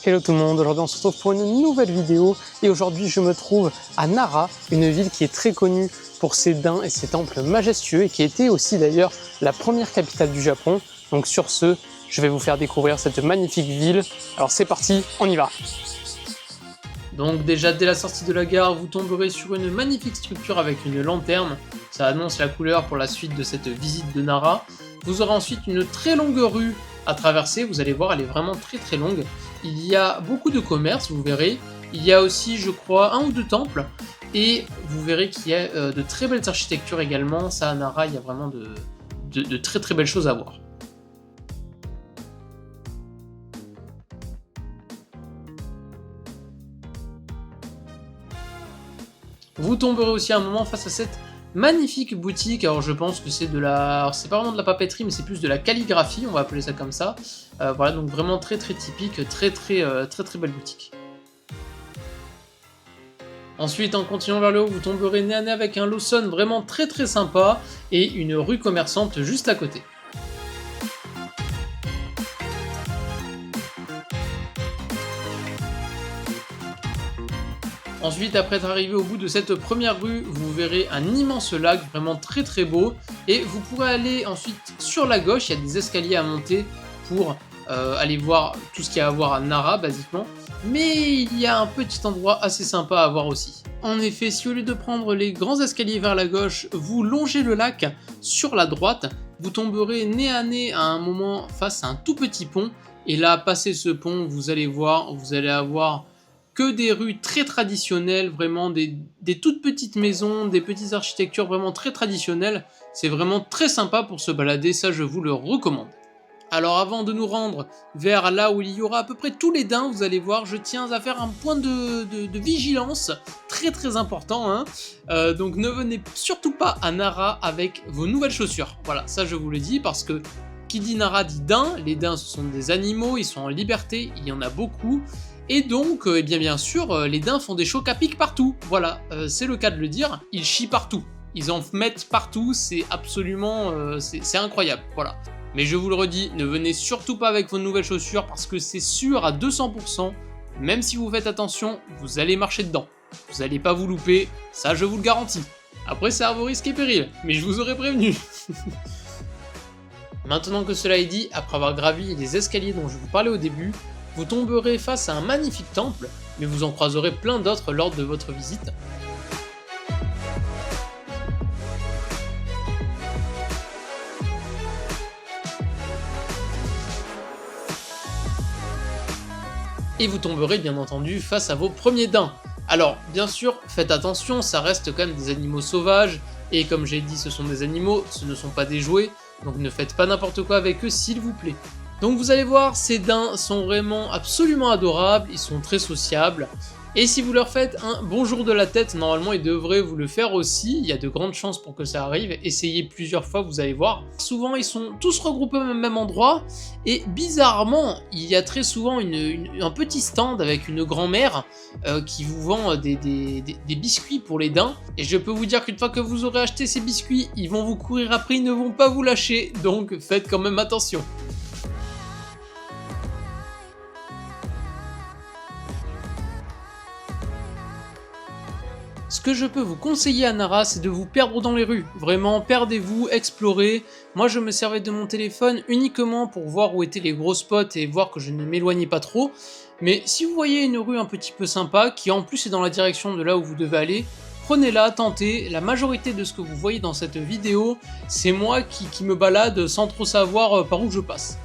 Hello tout le monde, aujourd'hui on se retrouve pour une nouvelle vidéo et aujourd'hui je me trouve à Nara, une ville qui est très connue pour ses daims et ses temples majestueux et qui était aussi d'ailleurs la première capitale du Japon. Donc sur ce, je vais vous faire découvrir cette magnifique ville. Alors c'est parti, on y va. Donc déjà dès la sortie de la gare, vous tomberez sur une magnifique structure avec une lanterne. Ça annonce la couleur pour la suite de cette visite de Nara. Vous aurez ensuite une très longue rue à traverser, vous allez voir, elle est vraiment très longue. Il y a beaucoup de commerces, vous verrez. Il y a aussi, je crois, 1 ou 2 temples. Et vous verrez qu'il y a de très belles architectures également. Ça, à Nara, il y a vraiment de très belles choses à voir. Vous tomberez aussi à un moment face à cette magnifique boutique. Alors je pense que c'est de la... Alors, c'est pas vraiment de la papeterie, mais c'est plus de la calligraphie, on va appeler ça comme ça. Voilà, donc vraiment très typique, très belle boutique. Ensuite, en continuant vers le haut, vous tomberez nez à nez avec un Lawson vraiment très sympa et une rue commerçante juste à côté. Ensuite, après être arrivé au bout de cette première rue, vous verrez un immense lac, vraiment très beau. Et vous pourrez aller ensuite sur la gauche, il y a des escaliers à monter pour aller voir tout ce qu'il y a à voir à Nara, basiquement. Mais il y a un petit endroit assez sympa à voir aussi. En effet, si au lieu de prendre les grands escaliers vers la gauche, vous longez le lac sur la droite, vous tomberez nez à nez à un moment face à un tout petit pont. Et là, passé ce pont, vous allez voir, vous allez avoir que des rues très traditionnelles, vraiment des toutes petites maisons, des petites architectures vraiment très traditionnelles. C'est vraiment très sympa pour se balader, ça je vous le recommande. Alors avant de nous rendre vers là où il y aura à peu près tous les daims, vous allez voir, je tiens à faire un point de vigilance très important. Hein. Donc ne venez surtout pas à Nara avec vos nouvelles chaussures. Voilà, ça je vous le dis parce que qui dit Nara dit daims. Les daims ce sont des animaux, ils sont en liberté, il y en a beaucoup. Et donc, eh bien sûr, les daims font des chocs à pic partout. Voilà, c'est le cas de le dire, ils chient partout. Ils en mettent partout, c'est absolument... c'est incroyable, voilà. Mais je vous le redis, ne venez surtout pas avec vos nouvelles chaussures parce que c'est sûr à 200%, même si vous faites attention, vous allez marcher dedans. Vous n'allez pas vous louper, ça je vous le garantis. Après, c'est à vos risques et périls, mais je vous aurais prévenu. Maintenant que cela est dit, après avoir gravi les escaliers dont je vous parlais au début, vous tomberez face à un magnifique temple, mais vous en croiserez plein d'autres lors de votre visite. Et vous tomberez bien entendu face à vos premiers daims. Alors, bien sûr, faites attention, ça reste quand même des animaux sauvages, et comme j'ai dit, ce sont des animaux, ce ne sont pas des jouets, donc ne faites pas n'importe quoi avec eux s'il vous plaît. Donc vous allez voir, ces daims sont vraiment absolument adorables, ils sont très sociables. Et si vous leur faites un bonjour de la tête, normalement ils devraient vous le faire aussi, il y a de grandes chances pour que ça arrive, essayez plusieurs fois, vous allez voir. Souvent ils sont tous regroupés au même endroit, et bizarrement, il y a très souvent un petit stand avec une grand-mère qui vous vend des biscuits pour les daims. Et je peux vous dire qu'une fois que vous aurez acheté ces biscuits, ils vont vous courir après, ils ne vont pas vous lâcher, donc faites quand même attention. Ce que je peux vous conseiller à Nara, c'est de vous perdre dans les rues. Vraiment, perdez-vous, explorez. Moi, je me servais de mon téléphone uniquement pour voir où étaient les gros spots et voir que je ne m'éloignais pas trop. Mais si vous voyez une rue un petit peu sympa, qui en plus est dans la direction de là où vous devez aller, prenez-la, tentez. La majorité de ce que vous voyez dans cette vidéo, c'est moi qui me balade sans trop savoir par où je passe.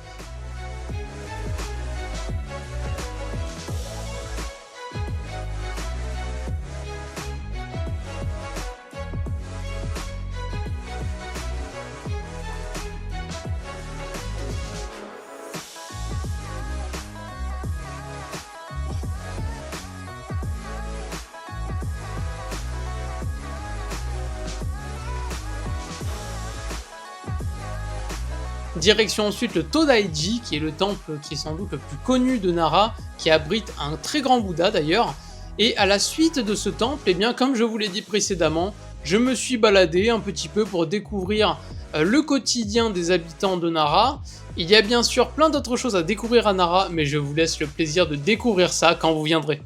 Direction ensuite le Todaiji, qui est le temple qui est sans doute le plus connu de Nara, qui abrite un très grand Bouddha d'ailleurs. Et à la suite de ce temple, eh bien, comme je vous l'ai dit précédemment, je me suis baladé un petit peu pour découvrir le quotidien des habitants de Nara. Il y a bien sûr plein d'autres choses à découvrir à Nara, mais je vous laisse le plaisir de découvrir ça quand vous viendrez.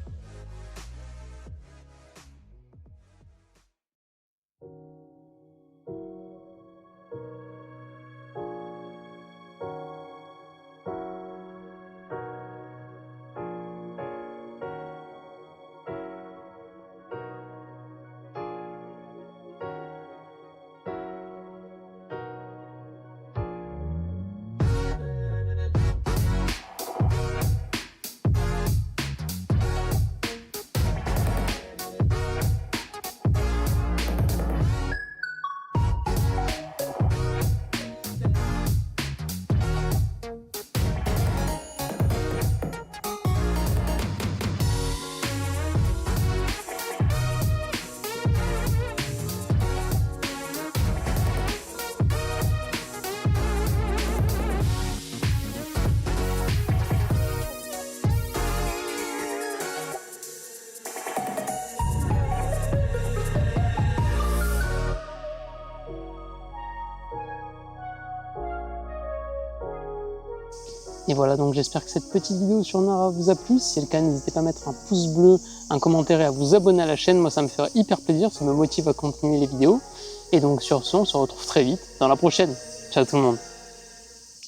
Et voilà, donc j'espère que cette petite vidéo sur Nara vous a plu. Si c'est le cas, n'hésitez pas à mettre un pouce bleu, un commentaire et à vous abonner à la chaîne. Moi, ça me ferait hyper plaisir, ça me motive à continuer les vidéos. Et donc sur ce, on se retrouve très vite dans la prochaine. Ciao tout le monde.